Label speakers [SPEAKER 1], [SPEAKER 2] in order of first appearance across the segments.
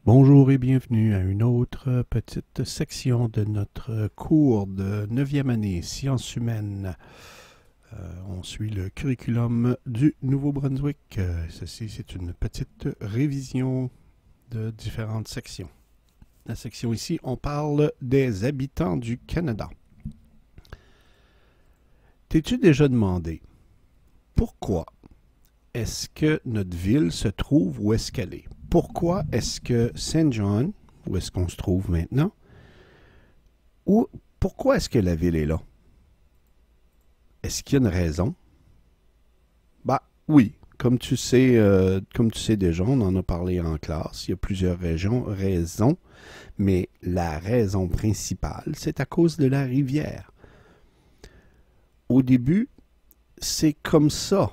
[SPEAKER 1] Bonjour et bienvenue à une autre petite section de notre cours de 9e année sciences humaines. On suit le curriculum du Nouveau-Brunswick. Ceci, c'est une petite révision de différentes sections. La section ici, on parle des habitants du Canada. T'es-tu déjà demandé pourquoi est-ce que notre ville se trouve où est-ce qu'elle est? Pourquoi est-ce que Saint John, où est-ce qu'on se trouve maintenant, ou pourquoi est-ce que la ville est là? Est-ce qu'il y a une raison? Bah oui, comme tu sais déjà, on en a parlé en classe, il y a plusieurs raisons, mais la raison principale, c'est à cause de la rivière. Au début, c'est comme ça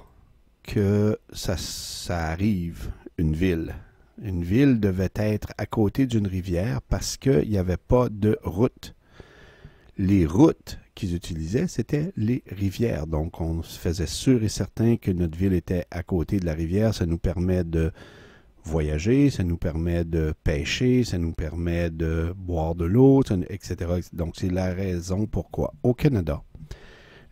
[SPEAKER 1] que ça arrive, une ville. Une ville devait être à côté d'une rivière parce qu'il n'y avait pas de route. Les routes qu'ils utilisaient, c'était les rivières. Donc, on se faisait sûr et certain que notre ville était à côté de la rivière. Ça nous permet de voyager, ça nous permet de pêcher, ça nous permet de boire de l'eau, etc. Donc, c'est la raison pourquoi, au Canada,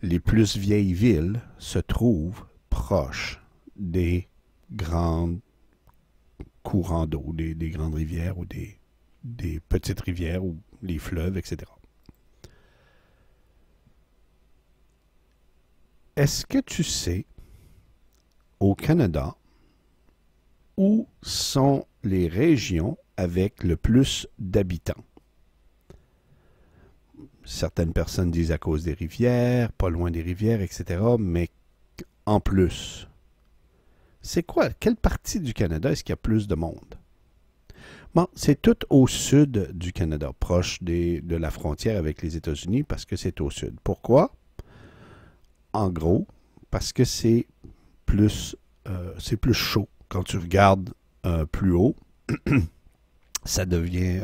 [SPEAKER 1] les plus vieilles villes se trouvent proches des grandes courants d'eau, des grandes rivières ou des petites rivières ou les fleuves, etc. Est-ce que tu sais, au Canada, où sont les régions avec le plus d'habitants? Certaines personnes disent à cause des rivières, pas loin des rivières, etc. Mais en plus, c'est quoi? Quelle partie du Canada est-ce qu'il y a plus de monde? Bon, c'est tout au sud du Canada, proche de la frontière avec les États-Unis, parce que c'est au sud. Pourquoi? En gros, parce que c'est plus chaud. Quand tu regardes plus haut, ça devient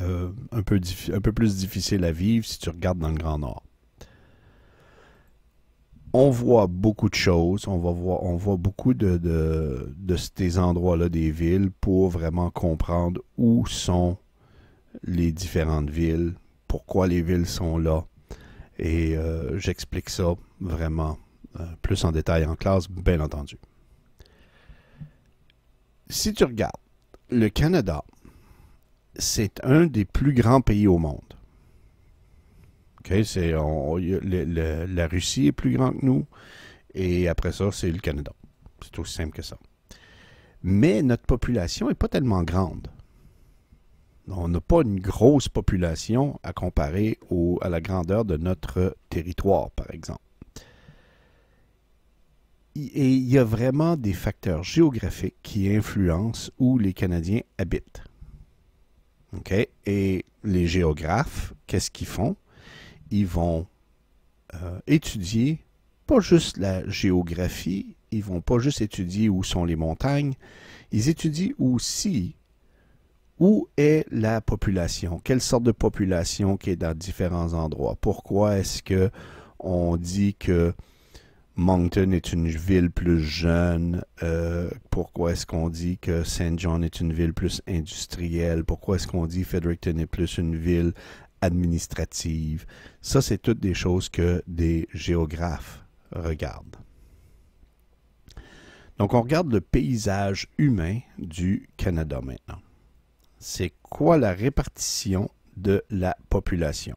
[SPEAKER 1] un peu plus difficile à vivre si tu regardes dans le Grand Nord. On voit beaucoup de choses, on voit beaucoup de ces endroits-là des villes pour vraiment comprendre où sont les différentes villes, pourquoi les villes sont là. Et j'explique ça vraiment plus en détail en classe, bien entendu. Si tu regardes, le Canada, c'est un des plus grands pays au monde. Okay, la Russie est plus grande que nous, et après ça, c'est le Canada. C'est aussi simple que ça. Mais notre population n'est pas tellement grande. On n'a pas une grosse population à comparer à la grandeur de notre territoire, par exemple. Et il y a vraiment des facteurs géographiques qui influencent où les Canadiens habitent. Okay? Et les géographes, qu'est-ce qu'ils font? Ils vont étudier pas juste la géographie, ils vont pas juste étudier où sont les montagnes, ils étudient aussi où est la population, quelle sorte de population qui est dans différents endroits. Pourquoi est-ce que on dit que Moncton est une ville plus jeune? Pourquoi est-ce qu'on dit que Saint John est une ville plus industrielle? Pourquoi est-ce qu'on dit Fredericton est plus une ville administrative? Ça, c'est toutes des choses que des géographes regardent. Donc, on regarde le paysage humain du Canada maintenant. C'est quoi la répartition de la population?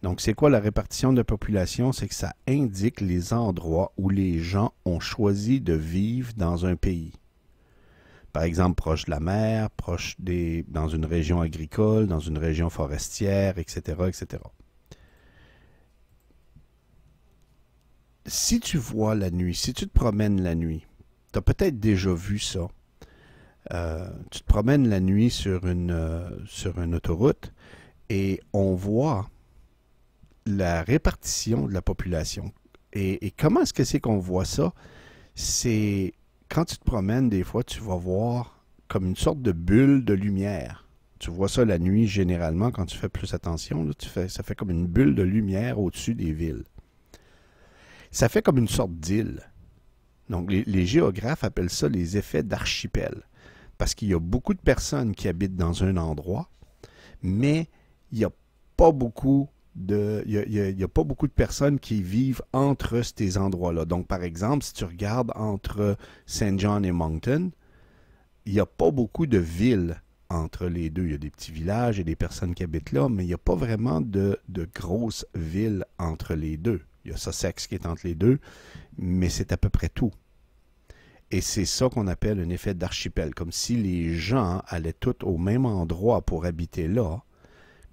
[SPEAKER 1] Donc, c'est quoi la répartition de la population? C'est que ça indique les endroits où les gens ont choisi de vivre dans un pays. Par exemple, proche de la mer, dans une région agricole, dans une région forestière, etc., etc. Si tu vois la nuit, si tu te promènes la nuit, tu as peut-être déjà vu ça. Tu te promènes la nuit sur une autoroute et on voit la répartition de la population. Et comment est-ce que c'est qu'on voit ça? C'est quand tu te promènes, des fois, tu vas voir comme une sorte de bulle de lumière. Tu vois ça la nuit, généralement, quand tu fais plus attention, là, ça fait comme une bulle de lumière au-dessus des villes. Ça fait comme une sorte d'île. Donc, les géographes appellent ça les effets d'archipel. parce qu'il y a beaucoup de personnes qui habitent dans un endroit, mais il n'y a pas beaucoup il y a pas beaucoup de personnes qui vivent entre ces endroits-là. Donc, par exemple, si tu regardes entre Saint John et Moncton, il n'y a pas beaucoup de villes entre les deux. Il y a des petits villages et des personnes qui habitent là, mais il n'y a pas vraiment de grosses villes entre les deux. Il y a Sussex qui est entre les deux, mais c'est à peu près tout. Et c'est ça qu'on appelle un effet d'archipel, comme si les gens allaient tous au même endroit pour habiter là,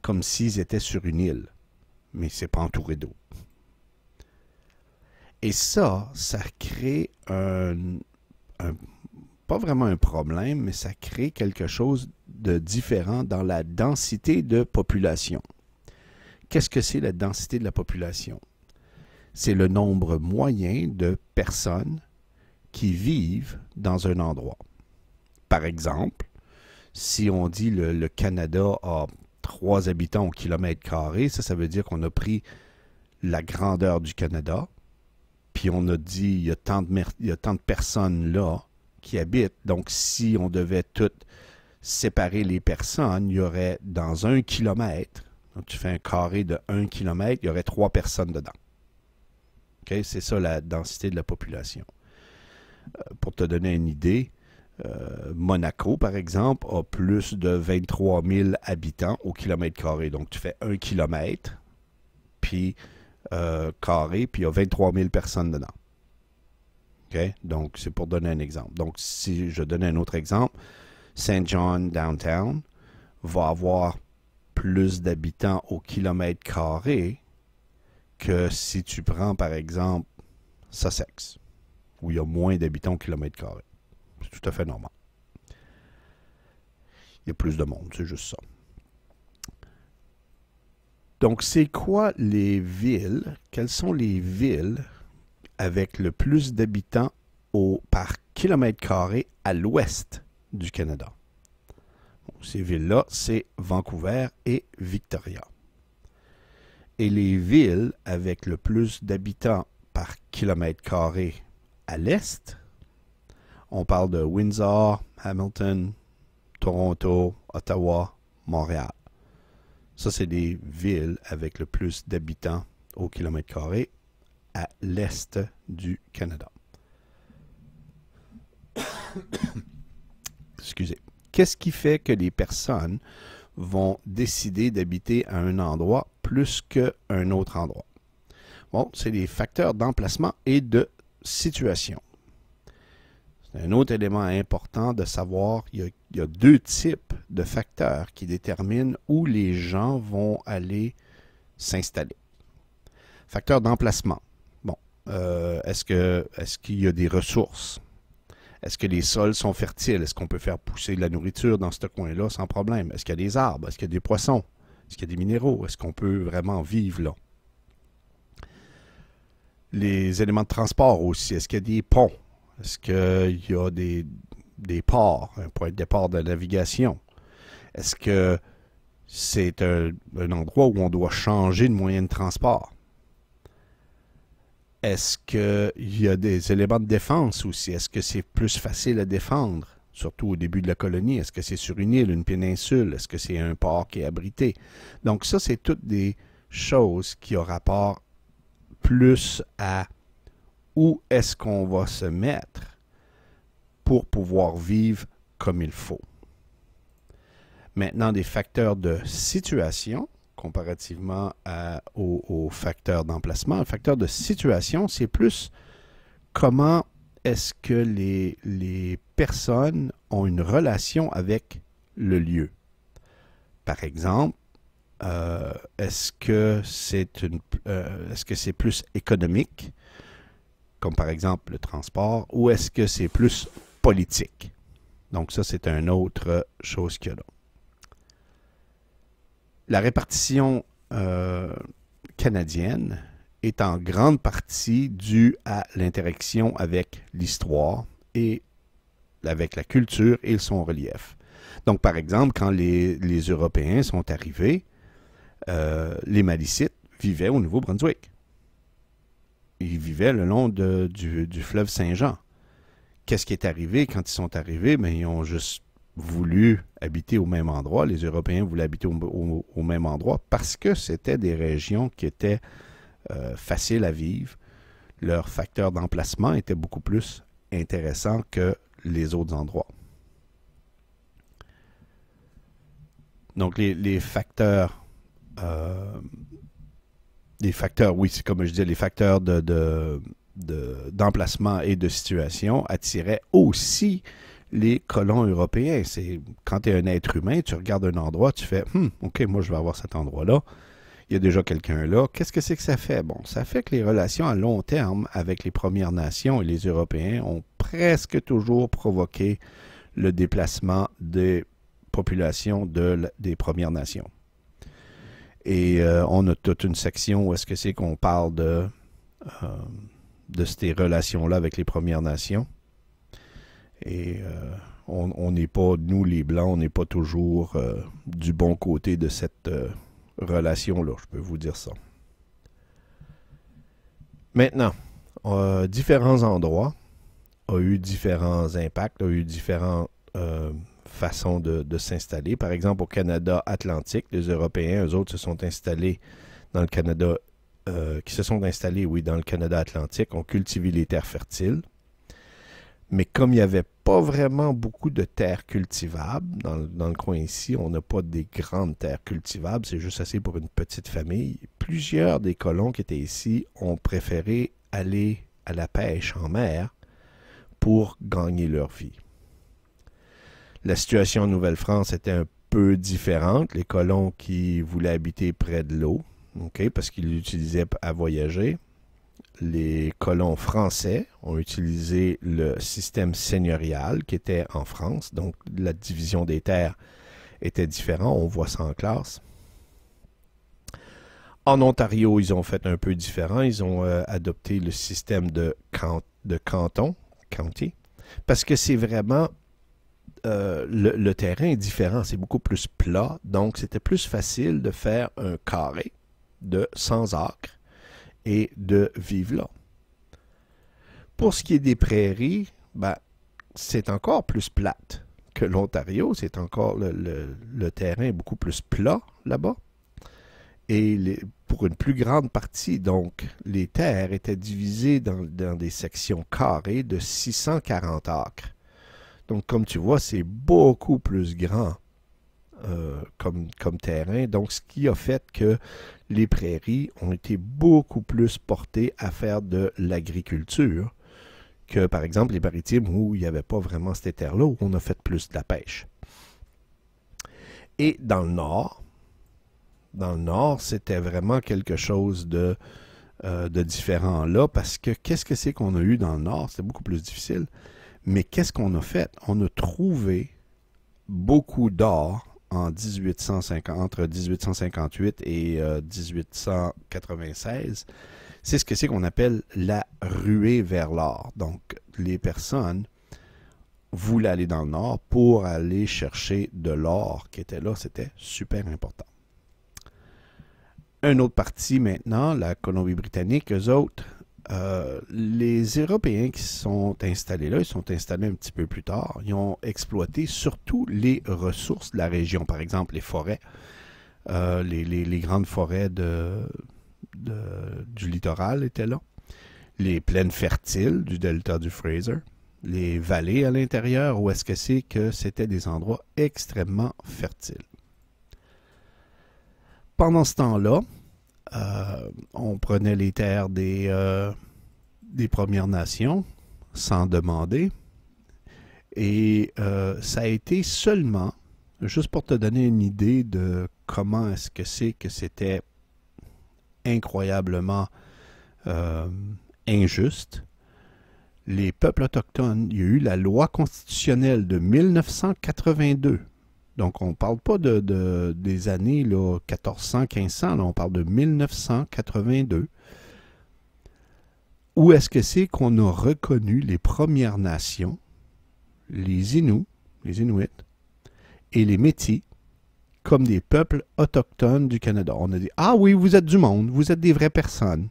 [SPEAKER 1] comme s'ils étaient sur une île, mais c'est pas entouré d'eau. Et ça crée pas vraiment un problème, mais ça crée quelque chose de différent dans la densité de population. Qu'est-ce que c'est la densité de la population? C'est le nombre moyen de personnes qui vivent dans un endroit. Par exemple, si on dit le Canada a 3 habitants au kilomètre carré, ça veut dire qu'on a pris la grandeur du Canada, puis on a dit il y a tant de personnes là qui habitent. Donc, si on devait toutes séparer les personnes, il y aurait dans 1 kilomètre, donc tu fais un carré de 1 kilomètre, il y aurait 3 personnes dedans. Okay? C'est ça la densité de la population. Pour te donner une idée, Monaco, par exemple, a plus de 23 000 habitants au kilomètre carré. Donc, tu fais 1 kilomètre, puis carré, puis il y a 23 000 personnes dedans. Okay? Donc, c'est pour donner un exemple. Donc, si je donne un autre exemple, Saint John Downtown va avoir plus d'habitants au kilomètre carré que si tu prends, par exemple, Sussex, où il y a moins d'habitants au kilomètre carré. C'est tout à fait normal. Il y a plus de monde, c'est juste ça. Donc, c'est quoi les villes? Quelles sont les villes avec le plus d'habitants par kilomètre carré à l'ouest du Canada? Bon, ces villes-là, c'est Vancouver et Victoria. Et les villes avec le plus d'habitants par kilomètre carré à l'est, on parle de Windsor, Hamilton, Toronto, Ottawa, Montréal. Ça, c'est des villes avec le plus d'habitants au kilomètre carré à l'est du Canada. Excusez. Qu'est-ce qui fait que les personnes vont décider d'habiter à un endroit plus qu'à un autre endroit? Bon, c'est des facteurs d'emplacement et de situation. C'est un autre élément important de savoir, il y a 2 types de facteurs qui déterminent où les gens vont aller s'installer. Facteur d'emplacement. Bon, est-ce qu'il y a des ressources? Est-ce que les sols sont fertiles? Est-ce qu'on peut faire pousser de la nourriture dans ce coin-là sans problème? Est-ce qu'il y a des arbres? Est-ce qu'il y a des poissons? Est-ce qu'il y a des minéraux? Est-ce qu'on peut vraiment vivre là? Les éléments de transport aussi. Est-ce qu'il y a des ponts? Est-ce qu'il y a des ports, un point de départ de navigation? Est-ce que c'est un endroit où on doit changer de moyen de transport? Est-ce qu'il y a des éléments de défense aussi? Est-ce que c'est plus facile à défendre, surtout au début de la colonie? Est-ce que c'est sur une île, une péninsule? Est-ce que c'est un port qui est abrité? Donc ça, c'est toutes des choses qui ont rapport plus à où est-ce qu'on va se mettre pour pouvoir vivre comme il faut. Maintenant, des facteurs de situation, comparativement aux facteurs d'emplacement. Un facteur de situation, c'est plus comment est-ce que les personnes ont une relation avec le lieu. Par exemple, est-ce que c'est plus économique, comme par exemple le transport, ou est-ce que c'est plus politique? Donc ça, c'est une autre chose qu'il y a là. La répartition canadienne est en grande partie due à l'interaction avec l'histoire et avec la culture et son relief. Donc, par exemple, quand les Européens sont arrivés, les Malicites vivaient au Nouveau-Brunswick. Ils vivaient le long du fleuve Saint-Jean. Qu'est-ce qui est arrivé quand ils sont arrivés? Bien, ils ont juste voulu habiter au même endroit, les Européens voulaient habiter au même endroit parce que c'était des régions qui étaient faciles à vivre. Leur facteur d'emplacement était beaucoup plus intéressant que les autres endroits. Donc les facteurs, oui, c'est comme je disais, les facteurs d'emplacement et de situation attiraient aussi les colons européens. C'est quand tu es un être humain, tu regardes un endroit, tu fais OK, moi je vais avoir cet endroit-là. Il y a déjà quelqu'un là. Qu'est-ce que c'est que ça fait? Bon, ça fait que les relations à long terme avec les Premières Nations et les Européens ont presque toujours provoqué le déplacement des populations des Premières Nations. Et on a toute une section où est-ce que c'est qu'on parle de ces relations-là avec les Premières Nations. Et on n'est pas, nous les Blancs, on n'est pas toujours du bon côté de cette relation-là, je peux vous dire ça. Maintenant, différents endroits ont eu différents impacts, ont eu différentes façons de s'installer. Par exemple, au Canada Atlantique, les Européens, eux autres, se sont installés dans le Canada, dans le Canada Atlantique, ont cultivé les terres fertiles. Mais comme il n'y avait pas vraiment beaucoup de terres cultivables dans le coin ici, on n'a pas des grandes terres cultivables, c'est juste assez pour une petite famille. Plusieurs des colons qui étaient ici ont préféré aller à la pêche en mer pour gagner leur vie. La situation en Nouvelle-France était un peu différente. Les colons qui voulaient habiter près de l'eau, parce qu'ils l'utilisaient à voyager. Les colons français ont utilisé le système seigneurial qui était en France, donc la division des terres était différente, on voit ça en classe. En Ontario, ils ont fait un peu différent, ils ont adopté le système de canton, county, parce que c'est vraiment, le terrain est différent, c'est beaucoup plus plat, donc c'était plus facile de faire un carré de 100 acres et de vivre là. Pour ce qui est des prairies, c'est encore plus plate que l'Ontario. C'est encore le terrain est beaucoup plus plat là-bas. Et pour une plus grande partie, donc, les terres étaient divisées dans des sections carrées de 640 acres. Donc, comme tu vois, c'est beaucoup plus grand comme terrain. Donc, ce qui a fait que les prairies ont été beaucoup plus portées à faire de l'agriculture que, par exemple, les maritimes où il n'y avait pas vraiment cette terre-là, où on a fait plus de la pêche. Et dans le nord, c'était vraiment quelque chose de différent là, parce que qu'est-ce que c'est qu'on a eu dans le nord? C'était beaucoup plus difficile. Mais qu'est-ce qu'on a fait? On a trouvé beaucoup d'or entre 1858 et 1896, c'est ce que c'est qu'on appelle la ruée vers l'or. Donc, les personnes voulaient aller dans le nord pour aller chercher de l'or qui était là. C'était super important. Une autre partie maintenant, la Colombie-Britannique, eux autres, les Européens qui sont installés là, ils sont installés un petit peu plus tard. Ils ont exploité surtout les ressources de la région, par exemple les forêts, les grandes forêts du littoral étaient là, les plaines fertiles du delta du Fraser, les vallées à l'intérieur, où est-ce que c'est que c'était des endroits extrêmement fertiles. Pendant ce temps-là, on prenait les terres des Premières Nations sans demander. Et ça a été seulement, juste pour te donner une idée de comment est-ce que c'est que c'était incroyablement injuste, les peuples autochtones, il y a eu la loi constitutionnelle de 1982. Donc, on ne parle pas des années là, 1400, 1500, là, on parle de 1982. Où est-ce que c'est qu'on a reconnu les Premières Nations, les Inuits et les Métis comme des peuples autochtones du Canada? On a dit, ah oui, vous êtes du monde, vous êtes des vraies personnes.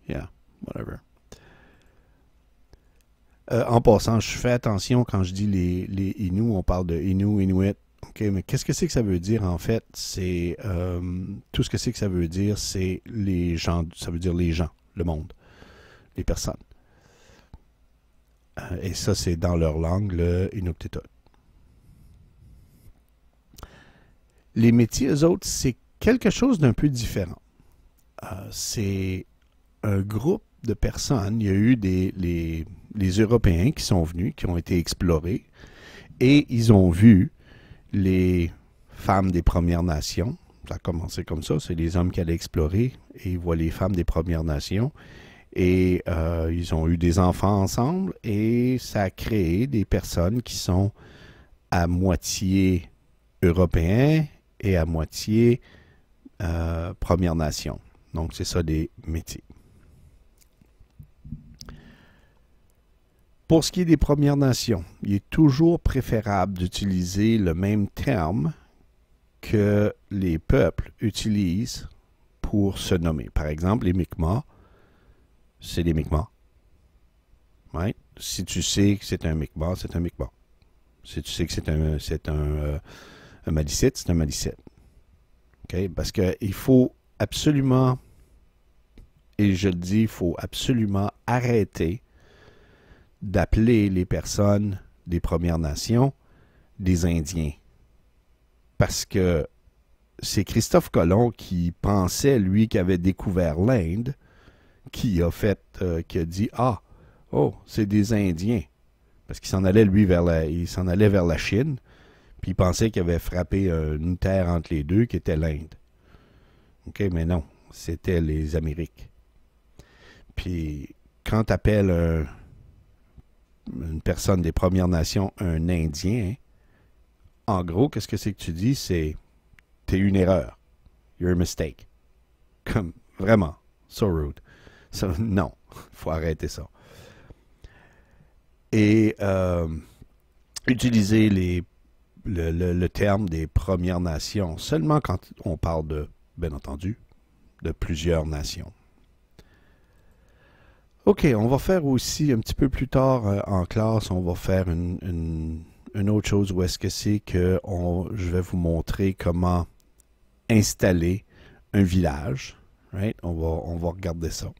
[SPEAKER 1] Yeah, whatever. En passant, je fais attention quand je dis les Inuits, on parle de Inuit. OK, mais qu'est-ce que c'est que ça veut dire en fait? C'est tout ce que c'est que ça veut dire, c'est les gens, ça veut dire les gens, le monde, les personnes. Et ça, c'est dans leur langue, le Inuktitut. Les métiers, eux autres, c'est quelque chose d'un peu différent. C'est un groupe de personnes. Il y a eu les Européens qui sont venus, qui ont été explorés, et ils ont vu les femmes des Premières Nations. Ça a commencé comme ça, c'est les hommes qui allaient explorer, et ils voient les femmes des Premières Nations, et ils ont eu des enfants ensemble, et ça a créé des personnes qui sont à moitié européens et à moitié Premières Nations. Donc, c'est ça des métiers. Pour ce qui est des Premières Nations, il est toujours préférable d'utiliser le même terme que les peuples utilisent pour se nommer. Par exemple, les Mi'kmaq, c'est des Mi'kmaq. Right? Si tu sais que c'est un Mi'kmaq, c'est un Mi'kmaq. Si tu sais que c'est un Malicite, c'est un Malicite. Okay? Parce qu'il faut absolument, et je le dis, il faut absolument arrêter d'appeler les personnes des Premières Nations des Indiens. Parce que c'est Christophe Colomb qui pensait, lui, qu'il avait découvert l'Inde, qui a dit « Ah, oh, c'est des Indiens. » Parce qu'il s'en allait, lui, il s'en allait vers la Chine, puis il pensait qu'il avait frappé une terre entre les deux, qui était l'Inde. OK, mais non, c'était les Amériques. Puis, quand tu appelles une personne des Premières Nations un Indien, en gros, qu'est-ce que c'est que tu dis? C'est t'es une erreur. You're a mistake. Comme, vraiment, so rude. So, non, faut arrêter ça. Et utiliser le terme des Premières Nations seulement quand on parle de, bien entendu, de plusieurs nations. OK, on va faire aussi un petit peu plus tard en classe, on va faire une autre chose où est-ce que c'est que je vais vous montrer comment installer un village. Right? On va regarder ça.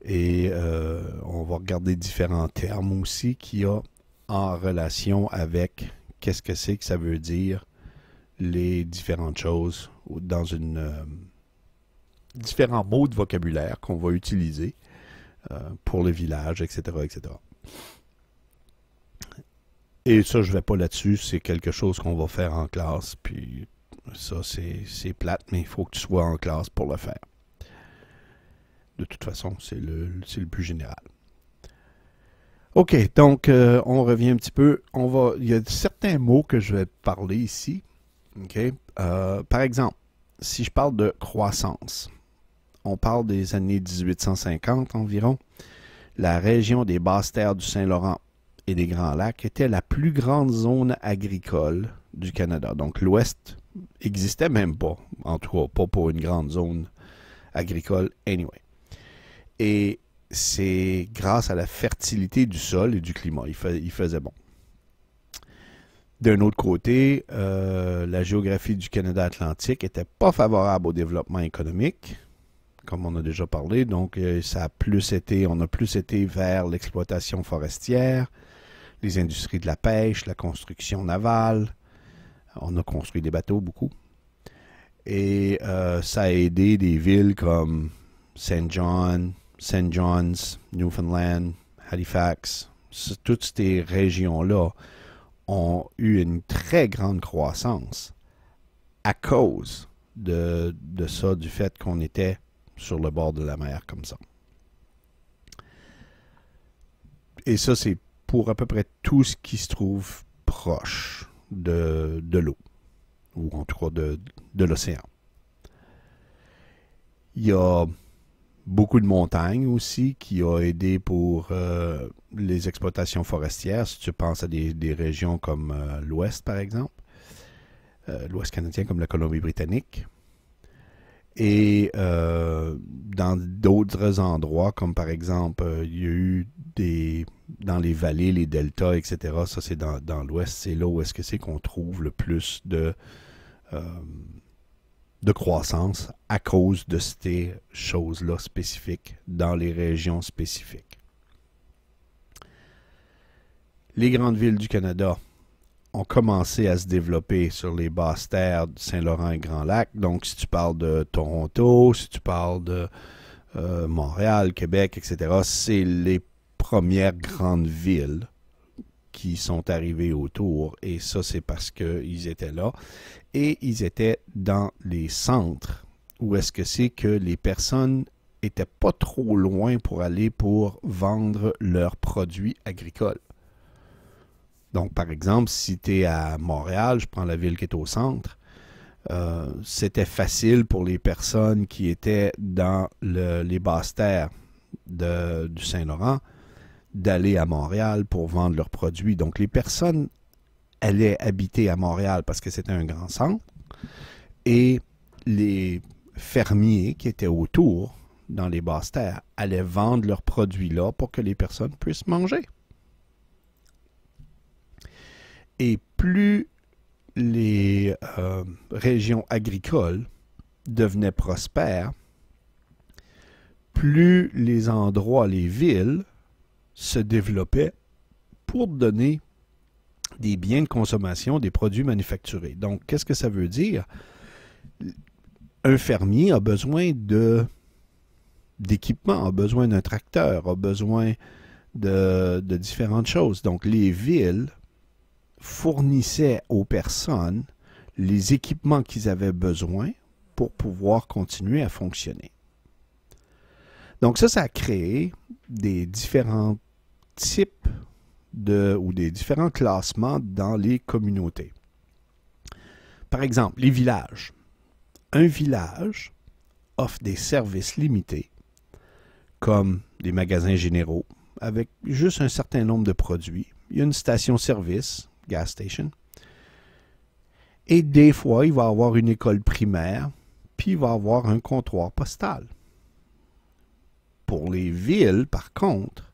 [SPEAKER 1] Et on va regarder différents termes aussi qu'il y a en relation avec qu'est-ce que c'est que ça veut dire les différentes choses dans différents mots de vocabulaire qu'on va utiliser pour le village, etc., etc. Et ça, je ne vais pas là-dessus. C'est quelque chose qu'on va faire en classe. Puis ça, c'est plate, mais il faut que tu sois en classe pour le faire. De toute façon, c'est le plus général. OK, donc on revient un petit peu. Il y a certains mots que je vais parler ici. OK? Par exemple, si je parle de croissance, on parle des années 1850 environ. La région des basses-terres du Saint-Laurent et des Grands Lacs était la plus grande zone agricole du Canada. Donc l'Ouest n'existait même pas, en tout cas pas pour une grande zone agricole anyway. Et c'est grâce à la fertilité du sol et du climat. Il faisait bon. D'un autre côté, la géographie du Canada atlantique n'était pas favorable au développement économique, comme on a déjà parlé. Donc, on a plus été vers l'exploitation forestière, les industries de la pêche, la construction navale. On a construit des bateaux beaucoup. Et ça a aidé des villes comme Saint John's, Newfoundland, Halifax. Toutes ces régions-là ont eu une très grande croissance à cause de ça, du fait qu'on était sur le bord de la mer comme ça. Et ça, c'est pour à peu près tout ce qui se trouve proche de l'eau, ou en tout cas de l'océan. Il y a beaucoup de montagnes aussi qui ont aidé pour les exploitations forestières. Si tu penses à des régions comme l'Ouest, par exemple, l'Ouest canadien comme la Colombie-Britannique. Et dans d'autres endroits, comme par exemple, il y a eu dans les vallées, les deltas, etc. Ça, c'est dans l'ouest. C'est là où est-ce que c'est qu'on trouve le plus de croissance à cause de ces choses-là spécifiques dans les régions spécifiques. Les grandes villes du Canada ont commencé à se développer sur les basses terres de Saint-Laurent et Grand-Lac. Donc, si tu parles de Toronto, si tu parles de Montréal, Québec, etc., c'est les premières grandes villes qui sont arrivées autour. Et ça, c'est parce qu'ils étaient là. Et ils étaient dans les centres où est-ce que c'est que les personnes n'étaient pas trop loin pour aller pour vendre leurs produits agricoles. Donc, par exemple, si tu es à Montréal, je prends la ville qui est au centre, c'était facile pour les personnes qui étaient dans les basses terres du Saint-Laurent d'aller à Montréal pour vendre leurs produits. Donc, les personnes allaient habiter à Montréal parce que c'était un grand centre et les fermiers qui étaient autour, dans les basses terres, allaient vendre leurs produits là pour que les personnes puissent manger. Et plus les régions agricoles devenaient prospères, plus les endroits, les villes, se développaient pour donner des biens de consommation, des produits manufacturés. Donc, qu'est-ce que ça veut dire? Un fermier a besoin d'équipement, a besoin d'un tracteur, a besoin de différentes choses. Donc, les villes fournissaient aux personnes les équipements qu'ils avaient besoin pour pouvoir continuer à fonctionner. Donc ça a créé des différents types ou des différents classements dans les communautés. Par exemple, les villages. Un village offre des services limités, comme des magasins généraux, avec juste un certain nombre de produits. Il y a une station-service, gas station. Et des fois, il va y avoir une école primaire, puis il va y avoir un comptoir postal. Pour les villes, par contre,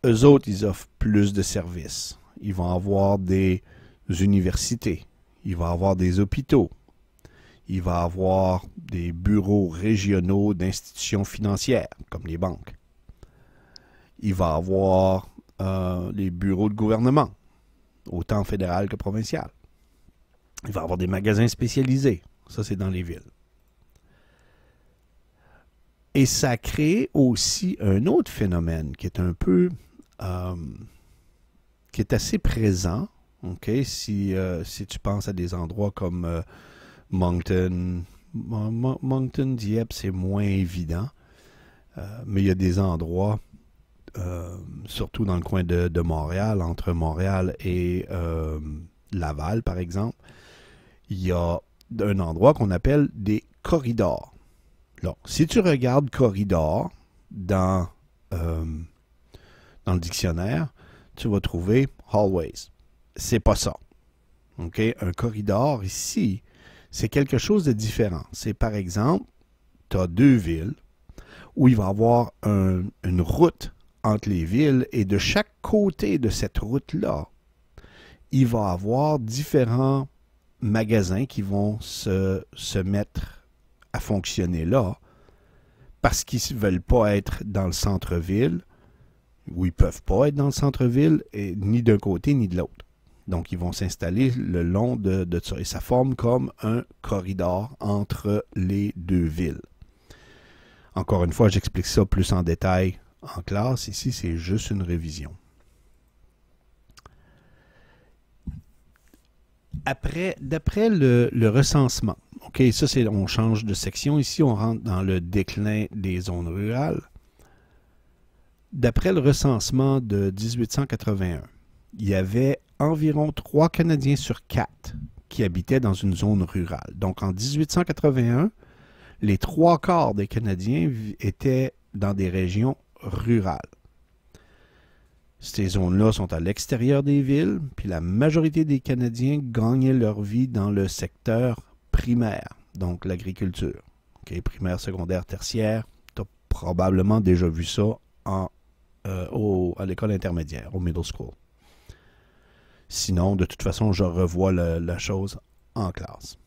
[SPEAKER 1] eux autres, ils offrent plus de services. Ils vont avoir des universités, il va y avoir des hôpitaux, il va y avoir des bureaux régionaux d'institutions financières, comme les banques. Il va y avoir les bureaux de gouvernement, autant fédéral que provincial. Il va y avoir des magasins spécialisés. Ça, c'est dans les villes. Et ça crée aussi un autre phénomène qui est un peu... qui est assez présent. Okay? Si tu penses à des endroits comme Moncton, Dieppe, c'est moins évident. Mais il y a des endroits... surtout dans le coin de Montréal, entre Montréal et Laval, par exemple, il y a un endroit qu'on appelle des corridors. Donc, si tu regardes corridor dans le dictionnaire, tu vas trouver hallways. C'est pas ça. Okay? Un corridor, ici, c'est quelque chose de différent. C'est, par exemple, tu as deux villes où il va y avoir une route entre les villes et de chaque côté de cette route-là, il va y avoir différents magasins qui vont se mettre à fonctionner là parce qu'ils ne veulent pas être dans le centre-ville ou ils ne peuvent pas être dans le centre-ville ni d'un côté ni de l'autre. Donc, ils vont s'installer le long de ça. Et ça forme comme un corridor entre les deux villes. Encore une fois, j'explique ça plus en détail en classe. Ici, c'est juste une révision. D'après le recensement, OK, ça, on change de section. Ici, on rentre dans le déclin des zones rurales. D'après le recensement de 1881, il y avait environ 3 Canadiens sur 4 qui habitaient dans une zone rurale. Donc, en 1881, les 3/4 des Canadiens étaient dans des régions rurales. Ces zones-là sont à l'extérieur des villes, puis la majorité des Canadiens gagnaient leur vie dans le secteur primaire, donc l'agriculture. Okay? Primaire, secondaire, tertiaire, tu as probablement déjà vu ça à l'école intermédiaire, au middle school. Sinon, de toute façon, je revois la chose en classe.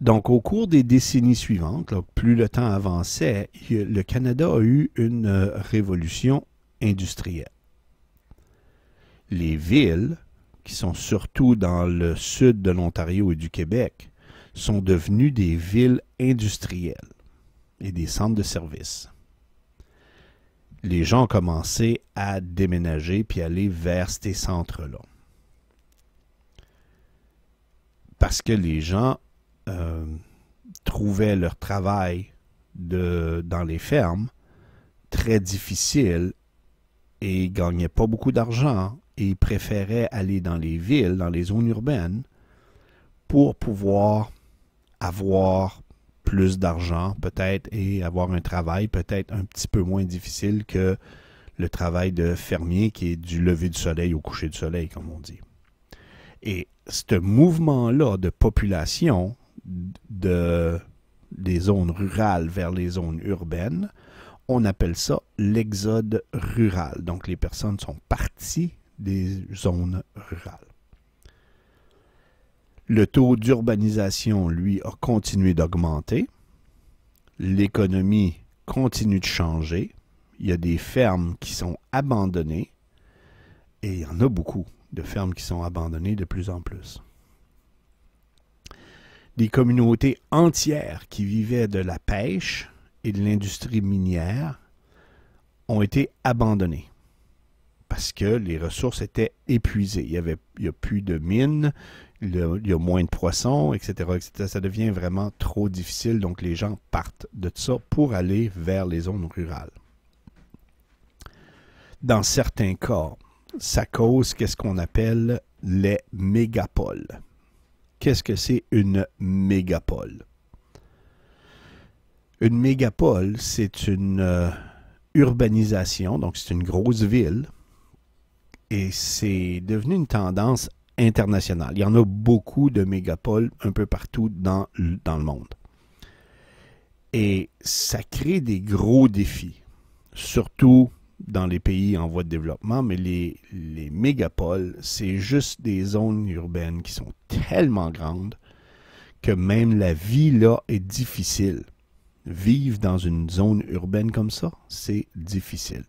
[SPEAKER 1] Donc, au cours des décennies suivantes, là, plus le temps avançait, le Canada a eu une révolution industrielle. Les villes, qui sont surtout dans le sud de l'Ontario et du Québec, sont devenues des villes industrielles et des centres de services. Les gens ont commencé à déménager puis aller vers ces centres-là. Parce que les gens trouvaient leur travail dans les fermes très difficile et ils ne gagnaient pas beaucoup d'argent et ils préféraient aller dans les villes, dans les zones urbaines pour pouvoir avoir plus d'argent peut-être et avoir un travail peut-être un petit peu moins difficile que le travail de fermier qui est du lever du soleil au coucher du soleil, comme on dit. Et ce mouvement-là de population des zones rurales vers les zones urbaines, on appelle ça l'exode rural. Donc, les personnes sont parties des zones rurales. Le taux d'urbanisation, lui, a continué d'augmenter. L'économie continue de changer. Il y a des fermes qui sont abandonnées. Et il y en a beaucoup de fermes qui sont abandonnées de plus en plus. Des communautés entières qui vivaient de la pêche et de l'industrie minière ont été abandonnées parce que les ressources étaient épuisées. Il n'y a plus de mines, il y a moins de poissons, etc., etc. Ça devient vraiment trop difficile, donc les gens partent de ça pour aller vers les zones rurales. Dans certains cas, ça cause qu'est-ce qu'on appelle les mégapoles. Qu'est-ce que c'est une mégapole? Une mégapole, c'est une urbanisation, donc c'est une grosse ville, et c'est devenu une tendance internationale. Il y en a beaucoup de mégapoles un peu partout dans le monde. Et ça crée des gros défis, surtout dans les pays en voie de développement, mais les mégapoles, c'est juste des zones urbaines qui sont tellement grandes que même la vie là est difficile. Vivre dans une zone urbaine comme ça, c'est difficile.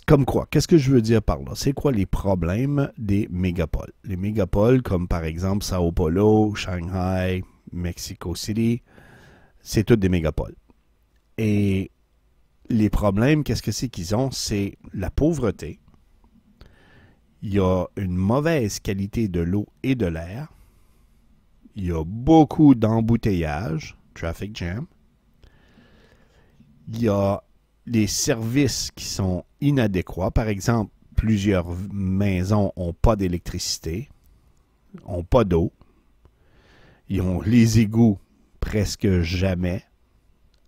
[SPEAKER 1] Comme quoi? Qu'est-ce que je veux dire par là? C'est quoi les problèmes des mégapoles? Les mégapoles, comme par exemple Sao Paulo, Shanghai, Mexico City, c'est toutes des mégapoles. Et les problèmes, qu'est-ce que c'est qu'ils ont? C'est la pauvreté. Il y a une mauvaise qualité de l'eau et de l'air. Il y a beaucoup d'embouteillages, traffic jam. Il y a les services qui sont inadéquats. Par exemple, plusieurs maisons n'ont pas d'électricité, n'ont pas d'eau. Ils ont les égouts presque jamais.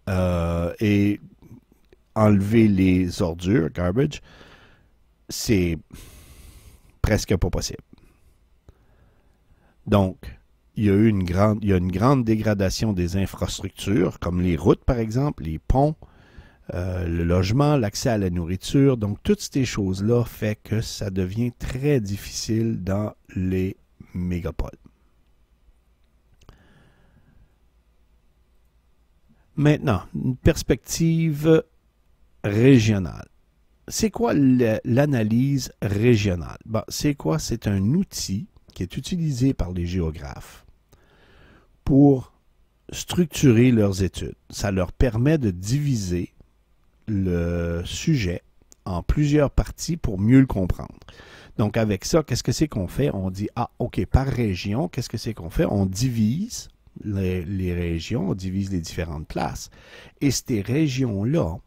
[SPEAKER 1] Et enlever les ordures, garbage, c'est presque pas possible. Donc, il y a une grande dégradation des infrastructures, comme les routes, par exemple, les ponts, le logement, l'accès à la nourriture. Donc, toutes ces choses-là font que ça devient très difficile dans les mégapoles. Maintenant, une perspective régionale. C'est quoi l'analyse régionale? Bon, c'est quoi? C'est un outil qui est utilisé par les géographes pour structurer leurs études. Ça leur permet de diviser le sujet en plusieurs parties pour mieux le comprendre. Donc, avec ça, qu'est-ce que c'est qu'on fait? On dit, ah, OK, par région, qu'est-ce que c'est qu'on fait? On divise les régions, on divise les différentes places. Et ces régions-là,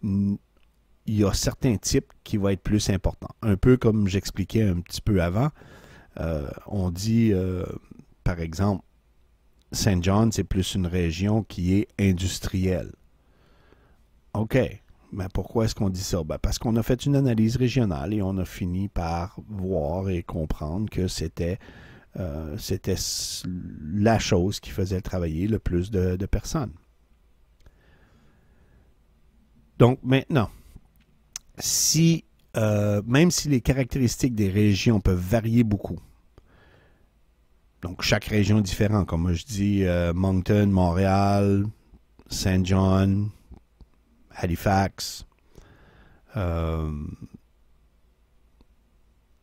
[SPEAKER 1] il y a certains types qui vont être plus importants. Un peu comme j'expliquais un petit peu avant, on dit, par exemple, Saint John, c'est plus une région qui est industrielle. OK, mais pourquoi est-ce qu'on dit ça? Ben parce qu'on a fait une analyse régionale et on a fini par voir et comprendre que c'était C'était la chose qui faisait travailler le plus de personnes. Donc maintenant, même si les caractéristiques des régions peuvent varier beaucoup, donc chaque région est différente, comme je dis, Moncton, Montréal, Saint John, Halifax,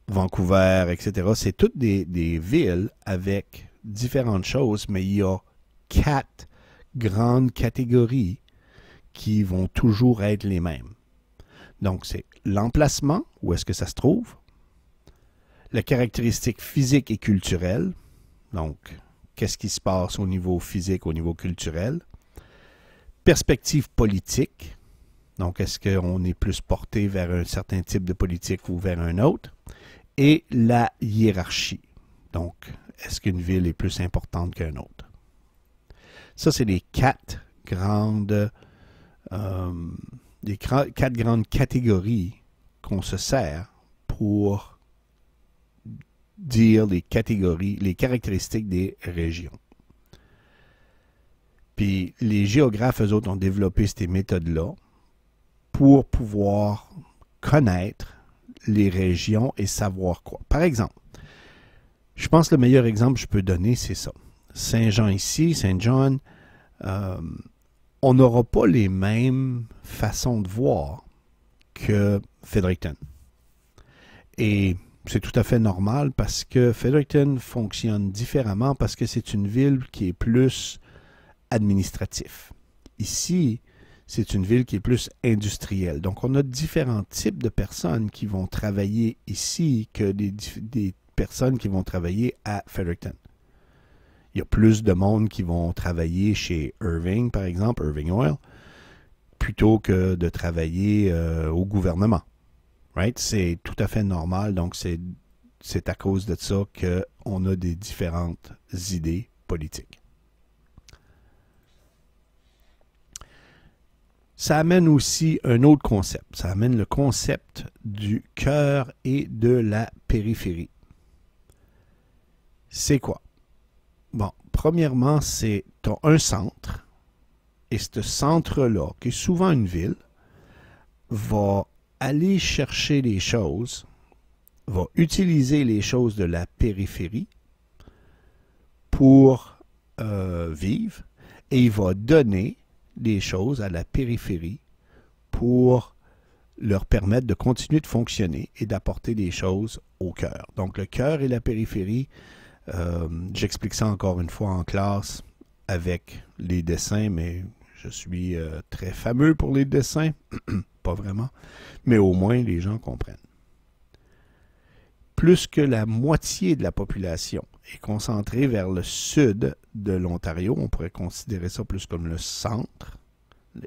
[SPEAKER 1] Vancouver, etc. C'est toutes des villes avec différentes choses, mais il y a 4 grandes catégories qui vont toujours être les mêmes. Donc, c'est l'emplacement, où est-ce que ça se trouve, la caractéristique physique et culturelle, donc, qu'est-ce qui se passe au niveau physique, au niveau culturel, perspective politique, donc, est-ce qu'on est plus porté vers un certain type de politique ou vers un autre, et la hiérarchie, donc, est-ce qu'une ville est plus importante qu'une autre. Ça, c'est les 4 grandes catégories qu'on se sert pour dire les caractéristiques des régions. Puis les géographes, eux autres, ont développé ces méthodes-là pour pouvoir connaître les régions et savoir quoi. Par exemple, je pense que le meilleur exemple que je peux donner, c'est ça. Saint-Jean ici, Saint-John, on n'aura pas les mêmes façons de voir que Fredericton. Et c'est tout à fait normal parce que Fredericton fonctionne différemment parce que c'est une ville qui est plus administrative. Ici, c'est une ville qui est plus industrielle. Donc, on a différents types de personnes qui vont travailler ici que des personnes qui vont travailler à Fredericton. Il y a plus de monde qui vont travailler chez Irving, par exemple, Irving Oil, plutôt que de travailler au gouvernement. Right? C'est tout à fait normal. Donc, c'est à cause de ça qu'on a des différentes idées politiques. Ça amène aussi un autre concept. Ça amène le concept du cœur et de la périphérie. C'est quoi? Bon, premièrement, c'est un centre. Et ce centre-là, qui est souvent une ville, va aller chercher les choses, va utiliser les choses de la périphérie pour vivre, et il va donner les choses à la périphérie pour leur permettre de continuer de fonctionner et d'apporter des choses au cœur. Donc le cœur et la périphérie, j'explique ça encore une fois en classe avec les dessins, mais je suis très fameux pour les dessins, pas vraiment, mais au moins les gens comprennent. Plus que la moitié de la population est concentrée vers le sud de l'Ontario, on pourrait considérer ça plus comme le centre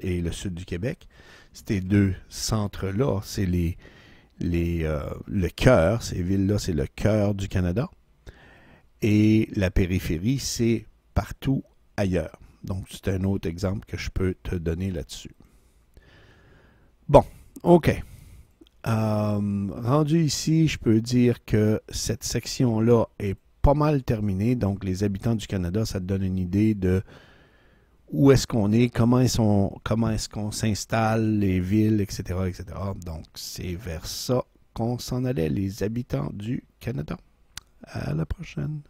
[SPEAKER 1] et le sud du Québec. Ces deux centres-là, c'est le cœur, ces villes-là, c'est le cœur du Canada. Et la périphérie, c'est partout ailleurs. Donc, c'est un autre exemple que je peux te donner là-dessus. Bon, OK. Rendu ici, je peux dire que cette section-là est pas mal terminée. Donc, les habitants du Canada, ça te donne une idée de où est-ce qu'on est, comment est-ce qu'on s'installe, les villes, etc., etc. Donc, c'est vers ça qu'on s'en allait, les habitants du Canada. À la prochaine.